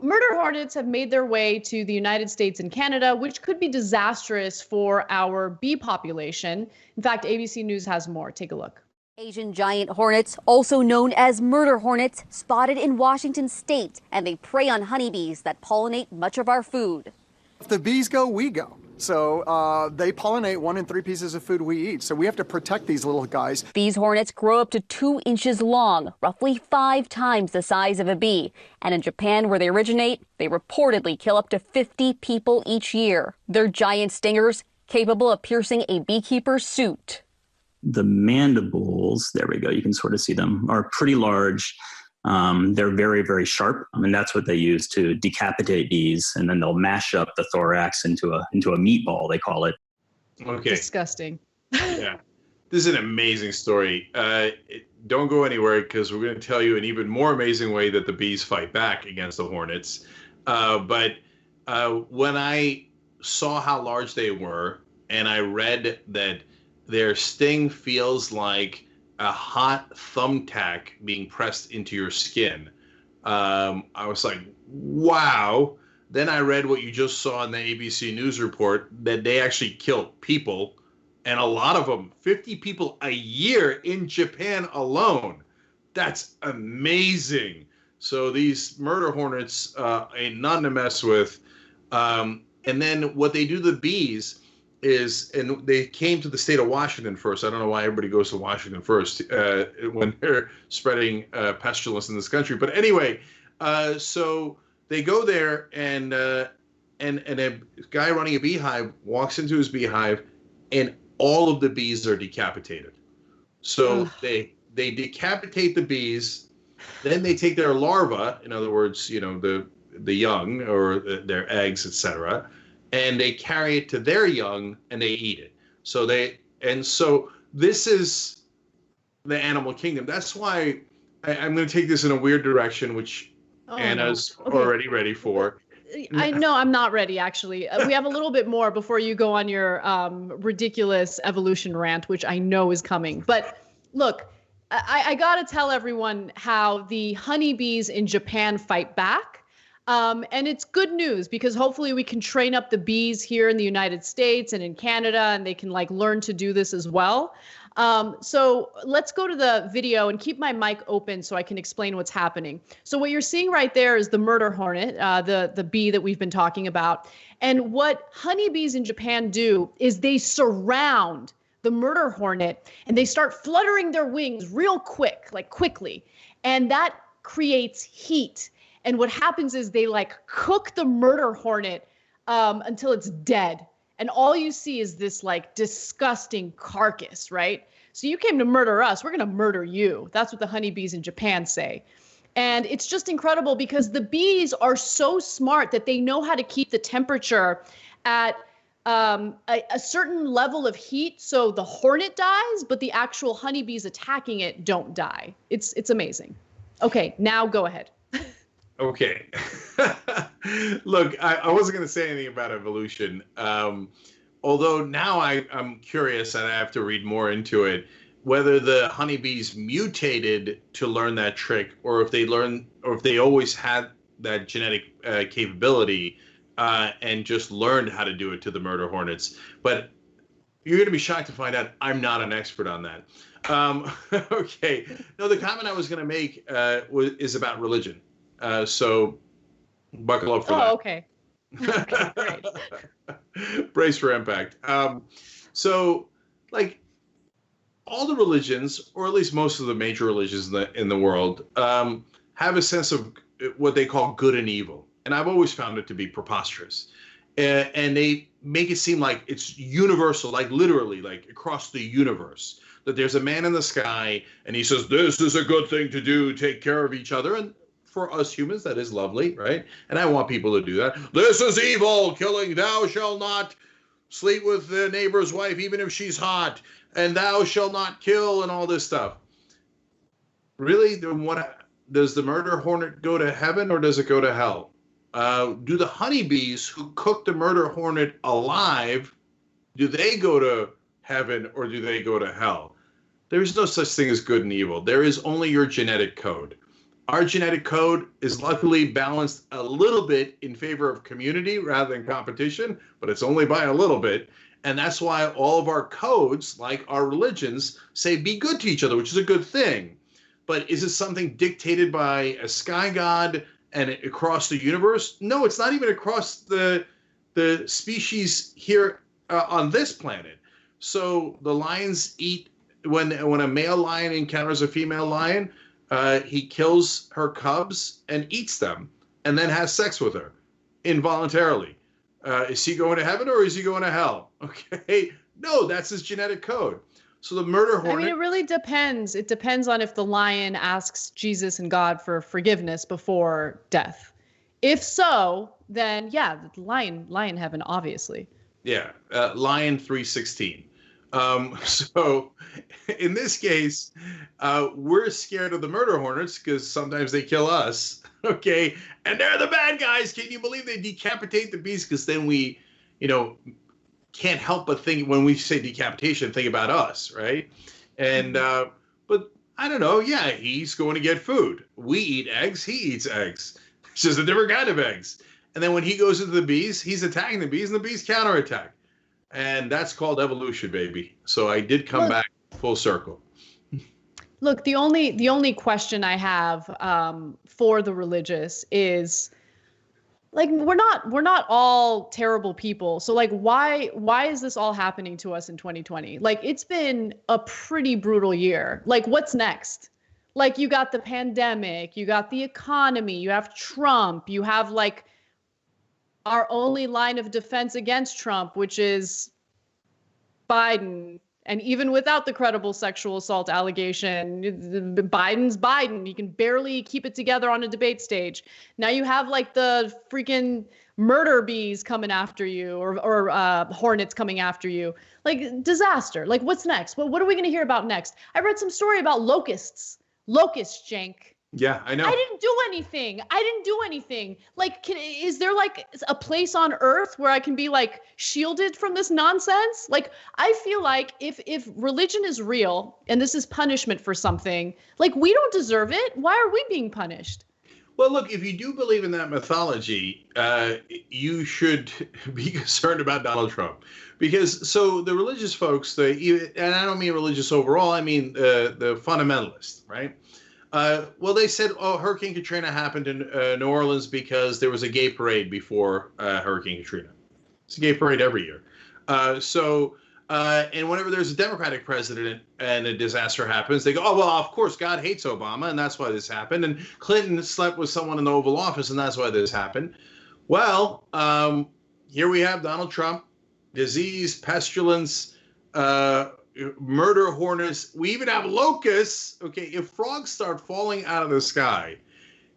Murder hornets have made their way to the United States and Canada, which could be disastrous for our bee population. In fact, ABC News has more. Take a look. Asian giant hornets, also known as murder hornets, spotted in Washington state, and they prey on honeybees that pollinate much of our food. If the bees go, we go. So they pollinate 1 in 3 pieces of food we eat. So we have to protect these little guys. These hornets grow up to 2 inches long, roughly 5 times the size of a bee. And in Japan, where they originate, they reportedly kill up to 50 people each year. They're giant stingers capable of piercing a beekeeper's suit. The mandibles, there we go, you can sort of see them, are pretty large. They're very, very sharp, and that's what they use to decapitate bees, and then they'll mash up the thorax into a meatball, they call it. Okay. Disgusting. Yeah. This is an amazing story. Don't go anywhere, because we're going to tell you an even more amazing way that the bees fight back against the hornets. But when I saw how large they were, and I read that their sting feels like a hot thumbtack being pressed into your skin, I was like, wow. Then I read what you just saw in the ABC News report, that they actually kill people, and a lot of them, 50 people a year in Japan alone. That's amazing. So these murder hornets ain't nothing to mess with. And then what they do to the bees is, and they came to the state of Washington first. I don't know why everybody goes to Washington first when they're spreading pestilence in this country. But anyway, so they go there, and a guy running a beehive walks into his beehive, and all of the bees are decapitated. So they decapitate the bees, then they take their larvae, in other words, the young or their eggs, etc., and they carry it to their young and they eat it. So this is the animal kingdom. That's why I'm going to take this in a weird direction, which Anna's already ready for. I know I'm not ready, actually. We have a little bit more before you go on your ridiculous evolution rant, which I know is coming. But look, I got to tell everyone how the honeybees in Japan fight back. And it's good news, because hopefully we can train up the bees here in the United States and in Canada, and they can learn to do this as well. So let's go to the video and keep my mic open so I can explain what's happening. So what you're seeing right there is the murder hornet, the bee that we've been talking about. And what honeybees in Japan do is they surround the murder hornet and they start fluttering their wings real quick, quickly. And that creates heat. And what happens is they cook the murder hornet until it's dead. And all you see is this disgusting carcass, right? So you came to murder us, we're gonna murder you. That's what the honeybees in Japan say. And it's just incredible, because the bees are so smart that they know how to keep the temperature at a certain level of heat, so the hornet dies, but the actual honeybees attacking it don't die. It's amazing. Okay, now go ahead. Okay. Look, I wasn't going to say anything about evolution, although now I'm curious, and I have to read more into it, whether the honeybees mutated to learn that trick, or if they always had that genetic capability and just learned how to do it to the murder hornets. But you're going to be shocked to find out I'm not an expert on that. Okay. No, the comment I was going to make is about religion. So buckle up for that. Oh, okay. Okay, great. Brace for impact. So all the religions, or at least most of the major religions in the world, have a sense of what they call good and evil. And I've always found it to be preposterous. And they make it seem like it's universal, literally, across the universe. That there's a man in the sky, and he says, this is a good thing to do, take care of each other. And for us humans, that is lovely, right? And I want people to do that. This is evil, killing. Thou shalt not sleep with the neighbor's wife, even if she's hot. And thou shalt not kill, and all this stuff. Really? Then does the murder hornet go to heaven, or does it go to hell? Do the honeybees who cook the murder hornet alive, do they go to heaven, or do they go to hell? There is no such thing as good and evil. There is only your genetic code. Our genetic code is luckily balanced a little bit in favor of community rather than competition, but it's only by a little bit. And that's why all of our codes, like our religions, say be good to each other, which is a good thing. But is it something dictated by a sky god and across the universe? No, it's not even across the species here on this planet. So the lions eat, when a male lion encounters a female lion, he kills her cubs and eats them and then has sex with her involuntarily. Is he going to heaven or is he going to hell? Okay, no, that's his genetic code. So the murder hornet. I mean, it really depends. It depends on if the lion asks Jesus and God for forgiveness before death. If so, then yeah, the lion heaven, obviously. Yeah, lion 316. So in this case, we're scared of the murder hornets because sometimes they kill us. Okay, and they're the bad guys. Can you believe they decapitate the beast? Because then we, can't help but think, when we say decapitation, think about us, right? And but I don't know. Yeah, he's going to get food. We eat eggs. He eats eggs. It's just a different kind of eggs. And then when he goes into the bees, he's attacking the bees, and the bees counterattack. And that's called evolution, baby. So I did come back full circle. Look, the only question I have for the religious is, like, we're not all terrible people. So like, why is this all happening to us in 2020? Like, it's been a pretty brutal year. Like, what's next? Like, you got the pandemic, you got the economy, you have Trump, you have like our only line of defense against Trump, which is Biden. And even without the credible sexual assault allegation, Biden's Biden. You can barely keep it together on a debate stage. Now you have like the freaking murder bees coming after you, or hornets coming after you. Like, disaster. Like, what's next? What are we going to hear about next? I read some story about locusts. Locusts, Cenk. Yeah, I know. I didn't do anything. Like, is there like a place on Earth where I can be like shielded from this nonsense? Like, I feel like if religion is real and this is punishment for something, like, we don't deserve it. Why are we being punished? Well, look, if you do believe in that mythology, you should be concerned about Donald Trump. Because so the religious folks, and I don't mean religious overall, I mean the fundamentalists, right? Well, they said, Hurricane Katrina happened in New Orleans because there was a gay parade before Hurricane Katrina. It's a gay parade every year. And whenever there's a Democratic president and a disaster happens, they go, oh, well, of course, God hates Obama, and that's why this happened. And Clinton slept with someone in the Oval Office, and that's why this happened. Well, here we have Donald Trump, disease, pestilence, murder hornets. We even have locusts. Okay, if frogs start falling out of the sky,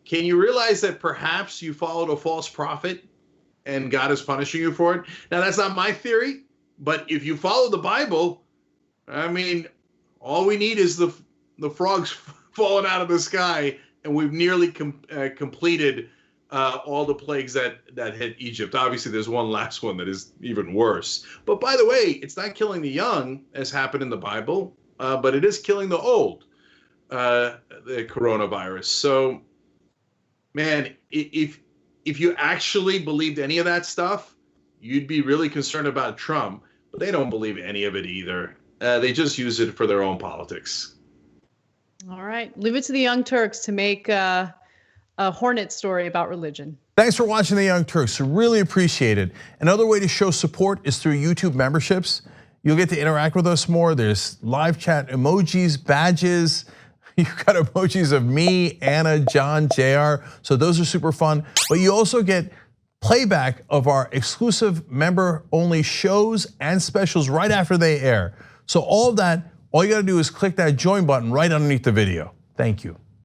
can you realize that perhaps you followed a false prophet and God is punishing you for it? Now, that's not my theory, but if you follow the Bible, I mean, all we need is the frogs falling out of the sky, and we've nearly completed all the plagues that hit Egypt. Obviously, there's one last one that is even worse. But by the way, it's not killing the young, as happened in the Bible, but it is killing the old, the coronavirus. So, man, if you actually believed any of that stuff, you'd be really concerned about Trump. But they don't believe any of it either. They just use it for their own politics. All right. Leave it to the Young Turks to make a Hornet story about religion. Thanks for watching the Young Turks. Really appreciate it. Another way to show support is through YouTube memberships. You'll get to interact with us more. There's live chat emojis, badges. You've got emojis of me, Anna, John, JR. So those are super fun. But you also get playback of our exclusive member-only shows and specials right after they air. So all of that, all you gotta do is click that join button right underneath the video. Thank you.